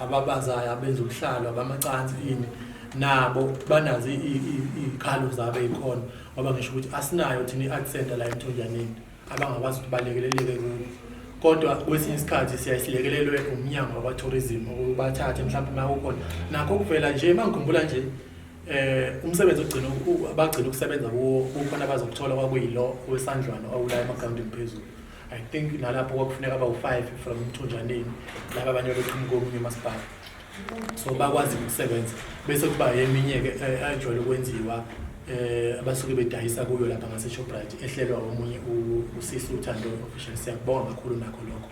ababazayo abenza ubuhlalo abamacansi ini nabo banazo ikhalo zabo ezikhona ngoba ngisho ukuthi asinayo thina i-art center la eMthonjaneni abangakwazi ukuthi balekeleleke kuyo kodwa kwesinye isikhathi siyasilekelelwe umnyango waba-tourism ukubathathe mhlawumbe uma kukhona nakho kuvela nje mangikhumbula nje umsebenzi bagcina ukusebenza kukhona abazokuthola kwakuyilo wesandlwana owulayo emagrawundini phezulu I think nalapho kwakufuneka abawu-5 from eMthonjaneni laba abanye bephuma komunye umasipala so bakwazi ukusebenza bese kuba eminye-ke ajwayele ukwenziwa abasuke bedayisa kuyo lapha ngase-Shoprite ehlelwa omunye usisi uThando official siyakubonga kakhulu nakho lokho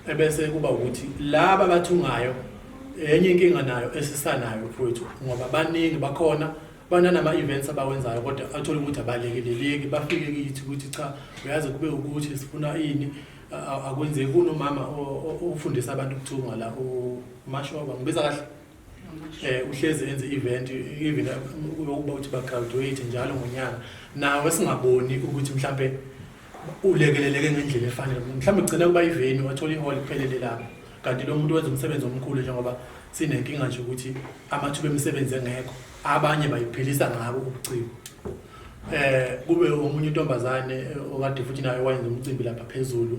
ebese kuba ukuthi laba abathungayo enye inkinga nayo esisanayo mfowethu ngoba baningi bakhona bananama-events abawenzayo kodwa athole ukuthi abalekeleleki bafike kithi ukuthi cha uyazi kube ukuthi sifuna ini akwenzeki kunomama ufundisa abantu ukuthunga la uMashoba ngibiza kahle uhlezi enze event even ukuba uthi ba-graduate njalo ngonyaka nawe singaboni ukuthi mhlambe ulekeleleke ngendlela efanele mhlambe kugcina kuba iveni wathola ihall kuphelele lapho kanti lo muntu wenza umsebenzi omkhulu njengoba sinenkinga nje ukuthi amathuba emisebenzi engekho abanye bayiphilisa ngabo ubuciko kube omunye intombazane okade futhi nayo wayenza umcimbi lapha phezulu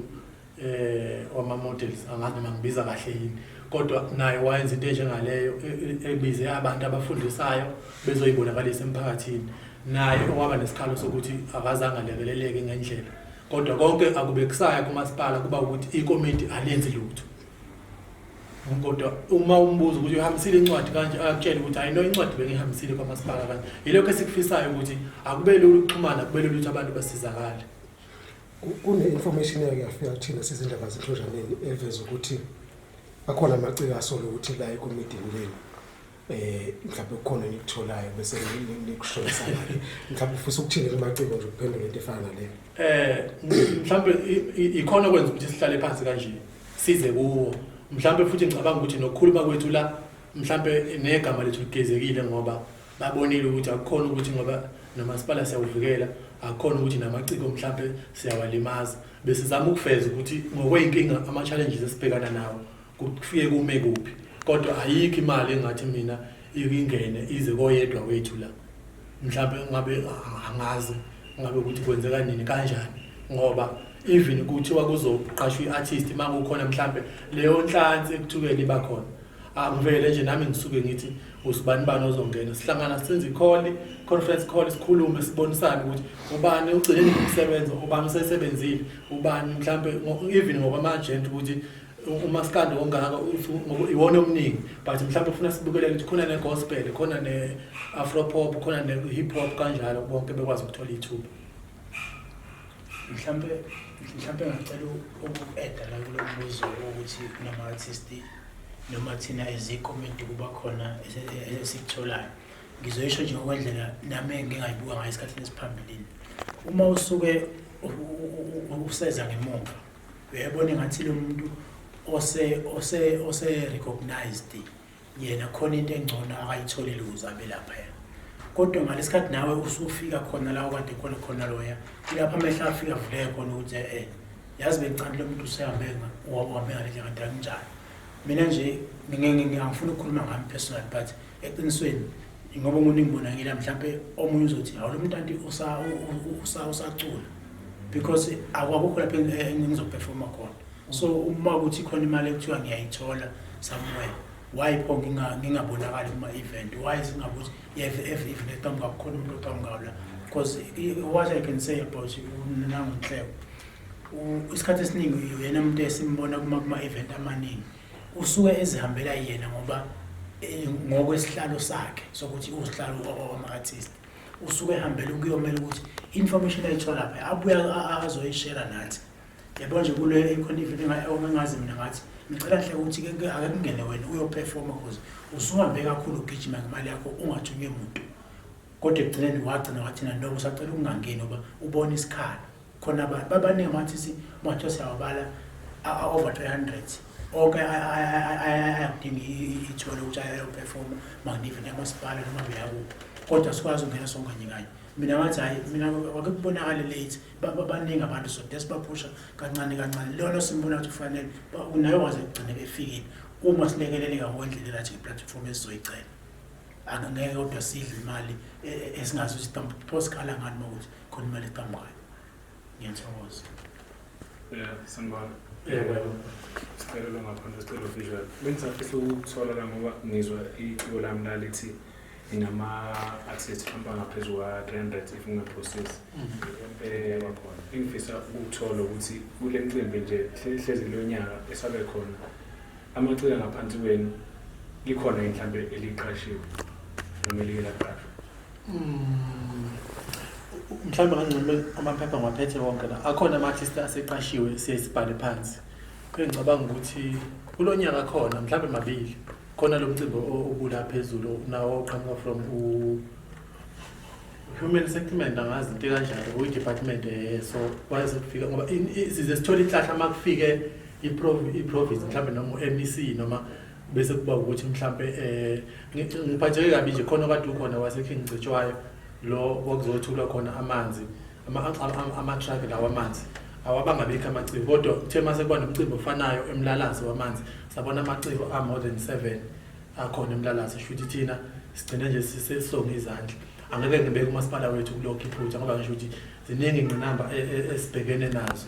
wama models angazi noma ngibiza kahle yini kodwa naye wayenza into enjengaleyo ebize abantu abafundisayo bezoyibonakalisa emphakathini naye owaba nesikhalo sokuthi akazange alekeleleke ngendlela kodwa konke akube kusaya kumasipala kuba ukuthi ikomiti alenzi lutho kodwa uma umbuzo ukuthi uhambisile incwadi kanje akutshela ukuthi ayino incwadi bengihambisile kwamasipala kanje yilokho esikufisayo ukuthi akube lula ukuxhumana kube lula ukuthi abantu basizakale
kune-information yake yafika thina sizindaba zeMthonjaneni eveza ukuthi akhona amaciko asolo ukuthi la ekomidini leni mhlawumbe kukhona nikutholayo bese nikushoyisa mhlawumbe ufisa ukuthini lemaciko nje kuphendula into efana naleyo
mhlawumbe ikhona kwenza ukuthi sihlale phansi kanje size kuwo mhlawumbe futhi ngicabanga ukuthi nokukhuluma kwethu la mhlawumbe negama lethu ligezekile ngoba babonile ukuthi akukhona ukuthi ngoba nomasipala siyawuvikela akukhona ukuthi namaciko mhlawumbe siyawalimaza bese sizama ukufeza ukuthi ngokweyinkinga ama-challenges esibhekana nawo kufike kume kuphi kodwa ayikho imali engathi mina ingene ize koyedwa wethu la mhlawumbe ngabe angazi ngabe ukuthi kwenzeka nini kanjani ngoba even kuthiwa kuzoqashwa i-artist uma kukhona mhlawumbe leyo nhlansi ekuthukeni iba khona angivele nje nami ngisuke ngithi usibani bani ozongena sihlangana senze conference call sikhulume sibonisane ukuthi ubani ugcine umsebenzi ubani usesebenzile ubani mhlawumbe even ngokwama-agent ukuthi umaskando ongaka iwona omningi but mhlawumbe ufuna sibukele ukuthi khona ne-gospel khona ne-afropop khona ne-hip hop kanjalo bonke bekwazi ukuthola ithuba
mhlawumbe ngicela uku-eda la kulo mbuzo ukuthi nama-artist noma thina ezikomiti kuba khona esikutholayo ngizoyisho nje ngokwendlela nami ngingayibuka ngayo esikhathini esiphambilini uma usuke useza ngemuva uyabona engathi lo muntu ose-recognized yena khona into engcono akayitholile ukuze abe laphaya kodwa ngalesikhathi nawe usufika khona la okade khona loya ilapha amehla afika avuleke khona ukuthi yazi bencane lo muntu usehambe ngale ndlela kanti akunjani mina nje ngingafuna ukukhuluma ngami personal but eqinisweni ngoba umuntu ngibona ngila mhlawumbe omunye uzothi hawu lo muntu anti usacula because akwakho lapha engizoperforma khona so uma ukuthi khona imali ekuthiwa ngiyayithola somewhere why pho ngingabonakali kuma-event why singabuthi even eqhamuka kukhona umuntu oqhamukayo la because what I can say about nangonhleko isikhathi esiningi yena umuntu esimbona kuma-event amaningi usuke ezihambela yena ngoba ngokwesihlalo sakhe sokuthi usihlalo wama-artist usuke ehambela ukuyomela ukuthi information ayithola lapha abuya azoyishare nathi yabo nje kule ikhona event engazi mina ngathi ngicela hle ukuthi ake kungene wena uyoperforma because usuhambe kakhulu ugijima ngemali yakho ungathunywe umuntu kodwa ekugcineni wagcina wathina no usacela ukungangeni ngoba ubona isikhala khona abantu babaningi ama-artist mathiwa siyawabala over 300 okay ayadinga ithuba lokuthi ayoperforma magnificent amasipala noma beyakuphi kodwa sikwazi ukungena sonke kanye mina ngathi hayi mina akubonakala late baningi abantu so desibapusha kancane lolo simbona ukuthi kufanele unayo waze kugcine befikile uma silekeleleka ngokwendlela lathi iplatform esizoyicela angeke kodwa sidle imali esingazi ukuthi posikhala ngani ukuthi khona imali eqhamukayo ngiyathokoza
sanibona sicelo ngaphandle sicelo visual bengisafisa ukuthola la ngoba ngizwa iciko lami la lithi inama-access hamba ngaphezulu kwa-300 if ungaprocess engifisa ukuthola ukuthi kule mcimbi nje hlezi lonyaka esabe khona amaciko ngaphansi kwenu likhona mhlambe eliqashiwe noma elilaqashwa
mhlawumbe kancane amaphepha ngwaphethe wonke la akhona ama-artist aseqashiwe siyesibhale phansi ngicabanga ukuthi kulonyaka khona mhlawumbe mabili khona lo mcimbi obula phezulu nawo oqhamuka from human settlement angazi into kanjalo uyi-department so kwaze kufika ngoba size sithola inhlahla uma kufike i-province mhlawumbe noma u-MEC noma bese kuba ukuthi mhlawumbe ngiphatheke kabi nje khona kade ukhona waseKing Cetshwayo lo okuzothulwa khona amanzi ama-truck lawa amanzi awabangabikho amaciko kodwa kuthe mase kuba nomcimbi ofanayo emlalazi wamanzi sabona amaciko more than 7 akhona emlalazi shuthi thina sigcine nje sisonga izandla angeke ngibeke umasipala wethu kulokho iphutha ngoba ngisho ukuthi ziningi ingqinamba esibhekene nazo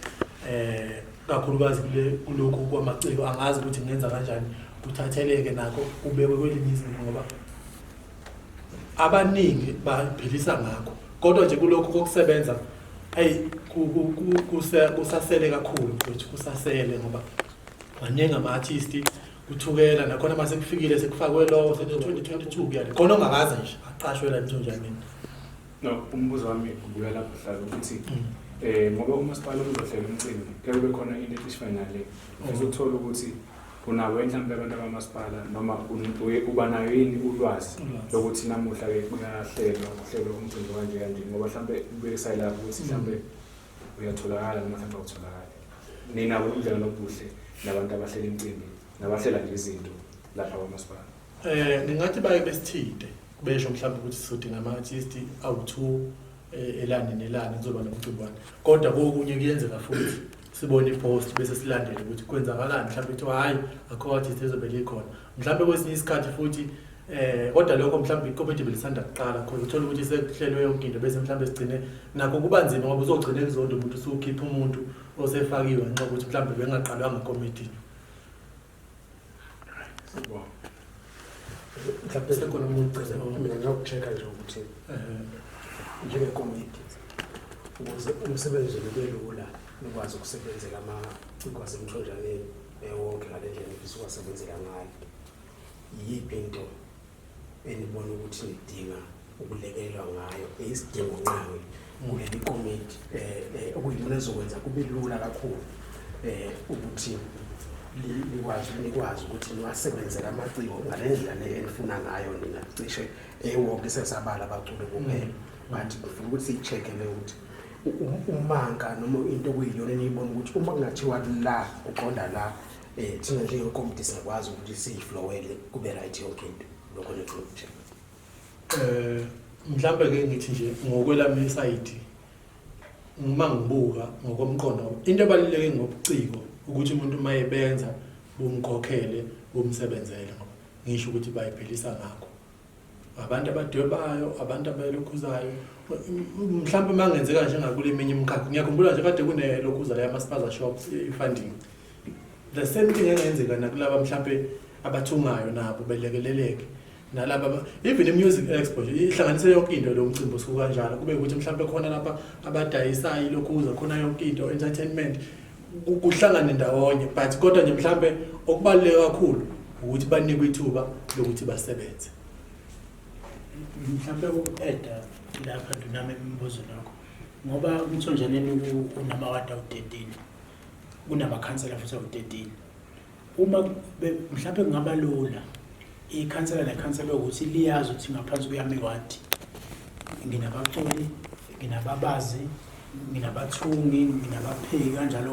kakhulukazi kulokhu kwamaciko angazi ukuthi ngenza kanjani kuthatheleke nakho ubekwe kwelinye izinto ngoba abaningi baphilisa ngakho kodwa nje kulokho kokusebenza kusasele kakhulu mfowethu kusasele ngoba baningi ama-artist kuthukela nakhona mase kufikile sekufakwe lo 2022 kuyale khona ongakaze nje aqashwe la emthonjaneni
no umbuzo wami ubuya lapho hlala ukuthi ngoba umasipala uzohlela umcimbi kuyabe bekhona into efanele ngizothola ukuthi unawo mhlawumbe abantu bakamasipala noma uba nayo yini ulwazi lokuthi namuhla ke kuyahlelwa umcimbi kanje ngoba mhlawumbe ubekisayila lapho ukuthi mhlawumbe uyatholakala noma mhlawumbe awutholakala ninabo ubudlelwano nobuhle nabantu abahlela imicimbi nabahlela nje izinto lapha kwamasipala
ngingathi baye besithinte besho mhlawumbe ukuthi sizodinga ama-artist awu-2 elani nelani kuzoba nomcimbwana kodwa kokunye kuyenzeka futhi sibone ipost bese silandele ukuthi kwenzakalani mhlawumbe ukuthi hayi akho artist ezobe likhona mhlawumbe kwesinye isikhathi futhi kodwa lokho mhlawumbe ikomiti belisanda kuqala khona uthola ukuthi sekuhlelwe yonke into bese mhlawumbe sigcine nakho kuba nzima ngoba uzogcina kuzondo umuntu usukhipha umuntu osefakiwe ngenxa ukuthi mhlawumbe bengaqalwanga ikomiti mhlawumbe sekhona umuntu
mina ngizokucheck nje ukuthi njengekomiti ukuze umsebenzi ube lula nikwazi ukusebenzela amaciko asemthonjaneni wonke ngale ndlela nifisa ukwasebenzela ngayo yiphi into enibona ukuthi nidinga ukulekelelwa ngayo isidingo nqawe kuleli komiti okuyimona ezokwenza kube lula kakhulu ukuthi nikwazi ukuthi niwasebenzele amaciko ngale ndlela le enifuna ngayo nina cishe wonke sesabala abaculi kuphela but ngifuna ukuthi siyicheck-ele ukuthi umanga noma into okuyiyona eniyibona ukuthi uma kungathiwa la uqonda la thina njengekomiti singakwazi ukuthi siyiflowele kube right yonke into lokho nifuna ukucheck
mhlawumbe ke ngithi nje ngokwelami isayidi uma ngibuka ngokomqondo into ebaluleke ngobuciko ukuthi umuntu mayebenza bumkhokhele bumsebenzele ngoba ngisho ukuthi bayiphilisa ngakho abantu abadwebayo abantu abayilokhuzayo mhlawumbe mangenzeka nje ngakule eminye imkhakha ngiyakhumbula nje kade kunelokhuza la yamaspaza shops i-funding the same thing engenzeka nakulaba mhlawumbe abathungayo nabo belekeleleke nalaba even i-music expo ihlanganise yonke into lo mcimbi osuku kanjalo kube ukuthi mhlawumbe khona lapha abadayisayo lokhuza khona yonke into entertainment kuhlangane ndawonye but kodwa nje mhlawumbe okubaluleke kakhulu ukuthi banikwe ithuba lokuthi basebenze
mhlawumbe uku-eda lapha nami imibuzo lakho ngoba umthonjaneni unamawadi awu-13 kunamakhansela futhi awu-13 uma mhlawumbe kungaba lula ikhansela nekhansela ukuthi liyazi ukuthi ngaphansi kuyami iwadi nginabaculi nginababazi nginabathungi nginabapheki kanjalo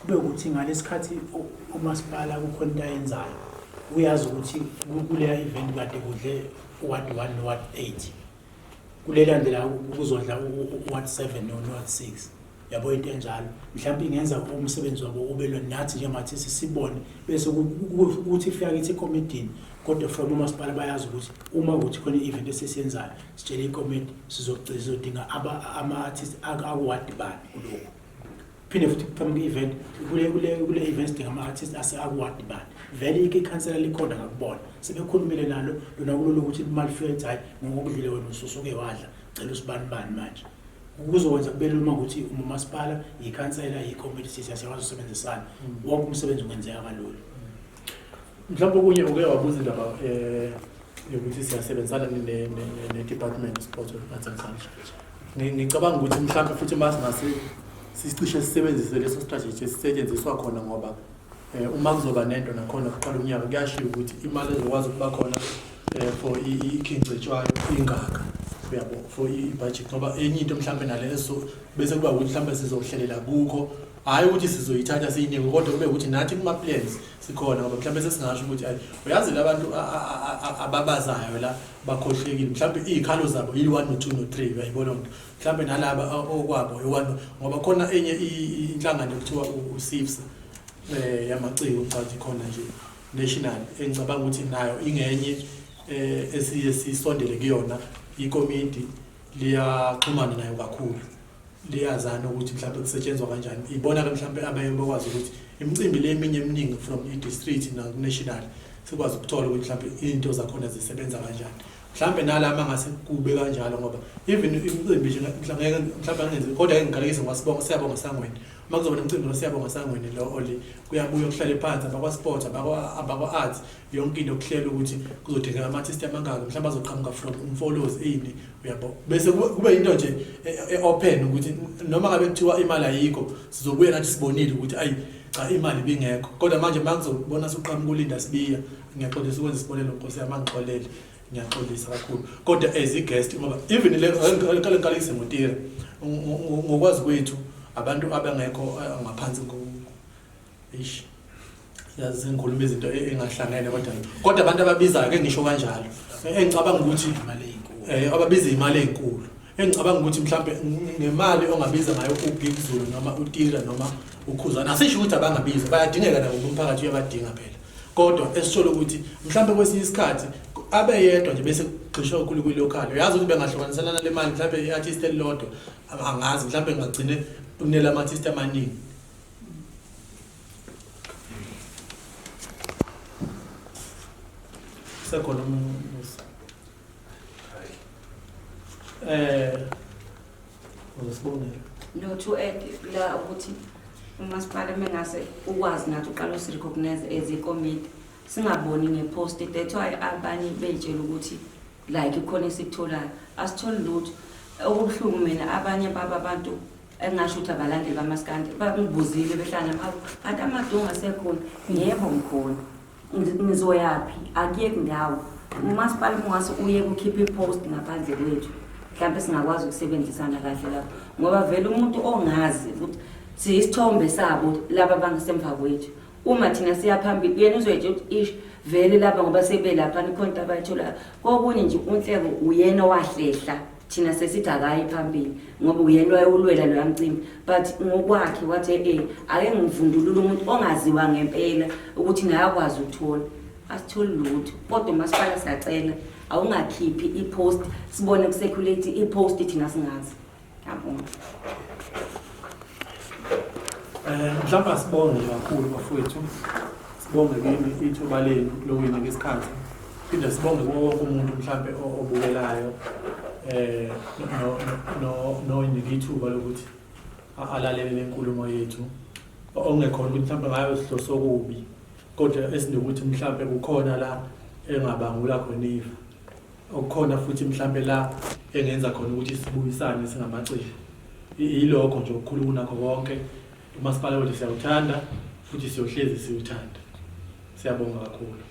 kube ukuthi ngalesikhathi umasipala kukhona into ayenzayo uyazi ukuthi kuleya event kade kudle ward 1 ward 8 kulelandela ukuzodla u-Ward 7 no-Ward 6 yabo into enjalo mhlawumbe ingenza umsebenzi wabo ube lo nathi njengamathi sisibone bese ukuthi ifika kithi ekomidini kodwa from umasipala bayazi ukuthi uma ukuthi khona i-event esesiyenzayo sitshele ikomiti sizodinga ama-artists akuwadi bani kulokho phinde futhi phambi kwe-event kule event sidinga ama-artists akuwadi bani vele ikhansela likhona ngakubona sebekhulumile nalo lona kulolo ukuthi imali fika ethi hayi ngokudlule wena ususuke wadla cela usibani manje ukuzokwenza kube lula ukuthi umasipala ikhansela ikomiti siyakwazi ukusebenzisana wonke umsebenzi ungenzeka kalula.
Mhlawumbe okunye uke wabuza indaba yokuthi siyasebenzisana ne-Department of Sport and Arts and Culture. Ngicabanga ukuthi mhlawumbe futhi masingase sicishe sisebenzise leso strategy esisetshenziswa khona ngoba uma kuzoba nento nakhona kuqala unyaka kuyashiya ukuthi imali ezokwazi ukuba khona for ikhincetshwayo ingaka uyabo for i-budget ngoba enye into mhlawumbe naleso bese kuba ukuthi mhlawumbe sizohlelela kukho hayi ukuthi sizoyithatha siyiningi kodwa kube ukuthi nathi kuma plans sikhona ngoba mhlawumbe sesingasho ukuthi hayi uyazi labantu ababazayo la bakhohlekile mhlawumbe izikhalo zabo yi 1 no 2 no 3 uyayibona mhlawumbe nalaba okwabo yi1 ngoba khona enye inhlangano ekuthiwa uSIFSA yamaciko ucathi khona nje national engicabanga ukuthi nayo ingenye esiye sisondele kuyona ikomiti liyaxhumana nayo kakhulu liyazana ukuthi mhlawumbe kusetshenzwa kanjani ibona ke mhlawumbe abaye bakwazi ukuthi imicimbi leminye eminingi from i-district na national sikwazi ukuthola ukuthi mhlawumbe into zakhona zisebenza kanjani mhlawumbe nalama ngase kube kanjalo ngoba even imicimbi nje mhlawumbe angenzi kodwa engigalekise ngasibonga siyabonga sangweni uma kuzoba nemicimbi siyabonga sangweni lo oli kuyabuya kuhlale phansi abakwa sport abakwa arts yonke into okuhlela ukuthi kuzodingeka ama-artist amangaka mhlawumbe azoqhamuka from umfollows ini uyabo bese kube into nje open ukuthi noma ngabe kuthiwa imali ayikho sizobuya nathi sibonile ukuthi ayi cha imali bingekho kodwa manje makuzobona suqhamuka uLinda Sibiya ngiyaxolisa ukwenza isibonelo Nkosi yami ngixolele ngiyaxolisa kakhulu kodwa as i-guest ngoba even le ngikalekise ngotira ngokwazi kwethu abantu abangekho ngaphansi ish yazi inkulumo izinto engahlangene kodwa abantu ababizayo ke ngisho kanjalo engicabanga ukuthi imali ezinkulu ababiza imali ezinkulu engicabanga ukuthi mhlambe ngemali ongabiza ngayo uGigzulu noma uTira noma uKhuzana asisho ukuthi abangabiza bayadingeka nabo umphakathi uyabadinga phela kodwa esithola ukuthi mhlambe kwesinye isikhathi abeyedwa nje bese kuqhishwa kakhulu kwi-local uyazi ukuthi bengahlukanisana nale mali mhlambe i-artist elilodwa angazi mhlambe ngagcine kunela ama-artist amaningi sekhona umusa uzosibonela
no to add la ukuthi umasipala mengase ukwazi nathi uqala usirecognize as ikomiti singaboni ngepost that's why abanye betshela ukuthi like ikhona esikutholayo asitholi lutho okubuhlungu mina abanye babantu engasho ukuthi abalandeli bamaskandi bangibuzile behlala abantu amadunga asekhona yebo ngikhona ngizoyapi akuyeki ndawo umasipala mongase uye kukhipha ipost ngaphandle kwethu mhlawumbe singakwazi ukusebenzisana kahle lapho ngoba vele umuntu ongazi ukuthi siyisithombe sabo laba bangasemva kwethu uma thina siyaphambili yena uzoyetshe ukuthi ish vele laba ngoba sebelapha nikhonto abayithola kokunye nje unhleko uyena wahlehla thina sesithi akayi phambili ngoba uyena wayulwela lo yamcimbi but ngokwakhe wathi ake ngivundulule umuntu ongaziwa ngempela ukuthi naye akwazi ukuthola asitholi lutho kodwa umasipala siyacela awungakhiphi ipost sibone kucirculate ipost thina singazi yabona
mhlawumbe asibonge kakhulu bafowethu sibonge kimi ithuba lenu lokuyinika ngesikhathi phinde sibonge wonke umuntu mhlawumbe obukelayo noyinika ithuba lokuthi alalele lenkulumo yethu ongekhona ukuthi mhlawumbe ngayo sihloso kubi kodwa esinokuthi mhlawumbe kukhona la engabangula khona ifa okukhona futhi mhlawumbe la engenza khona ukuthi sibuyisane singamacishe ilokho nje okukhulu kunakho konke umasipala wethu siyawuthanda futhi siyohlezi siwuthanda siyabonga kakhulu.